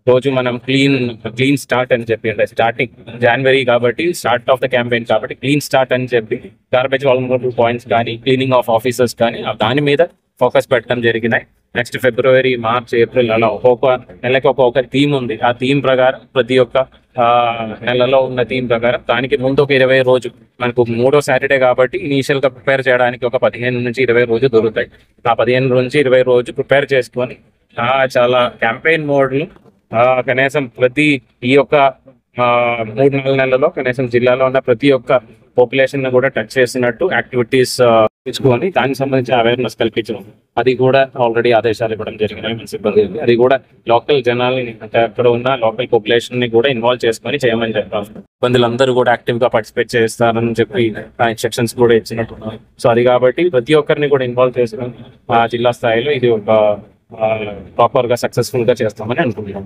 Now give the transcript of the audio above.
రోజు మనం clean start అని చెప్పి, అంటే స్టార్టింగ్ జనవరి కాబట్టి స్టార్ట్ ఆఫ్ ద క్యాంపెయిన్ కాబట్టి క్లీన్ స్టార్ట్ అని చెప్పి గార్బేజ్ వాల్యుబుల్ పాయింట్స్ కానీ క్లీనింగ్ ఆఫ్ ఆఫీసర్స్ కానీ దాని మీద ఫోకస్ పెట్టడం జరిగినాయి. నెక్స్ట్ ఫిబ్రవరి, మార్చ్, ఏప్రిల్ అలా ఒక్కొక్క నెలకి ఒక్కొక్క థీమ్ ఉంది. ఆ థీమ్ ప్రకారం ప్రతి ఒక్క నెలలో ఉన్న థీమ్ ప్రకారం దానికి ముందు ఒక 20 రోజు, మనకు 3వ సాటర్డే కాబట్టి ఇనీషియల్ గా ప్రిపేర్ చేయడానికి ఒక 15 నుంచి 20 రోజు దొరుకుతాయి. ఆ 15 నుంచి 20 రోజు ప్రిపేర్ చేసుకొని చాలా క్యాంపెయిన్ మోడ్లు కనీసం ప్రతి ఈ యొక్క 3-4 నెలల్లో కనీసం జిల్లాలో ఉన్న ప్రతి ఒక్క పాపులేషన్ కూడా టచ్ చేసినట్టు యాక్టివిటీస్ ఇచ్చుకొని దానికి సంబంధించి అవేర్నెస్ కల్పించడం, అది కూడా ఆల్రెడీ ఆదేశాలు ఇవ్వడం జరిగినాయి మన సిబ్బంది. అది కూడా లోకల్ జనాలని, అంటే అక్కడ ఉన్న లోకల్ పాపులేషన్ ని కూడా ఇన్వాల్వ్ చేసుకొని చేయమని చెప్పారు. సిబ్బందులందరూ కూడా యాక్టివ్ గా పార్టిసిపేట్ చేస్తారని చెప్పి ఇన్స్ట్రక్షన్స్ కూడా ఇచ్చినట్టు. సో అది కాబట్టి ప్రతి ఒక్కరిని కూడా ఇన్వాల్వ్ చేసుకొని జిల్లా స్థాయిలో ఇది ఒక ప్రాపర్ గా సక్సెస్ఫుల్ గా చేస్తామని అనుకుంటున్నాం.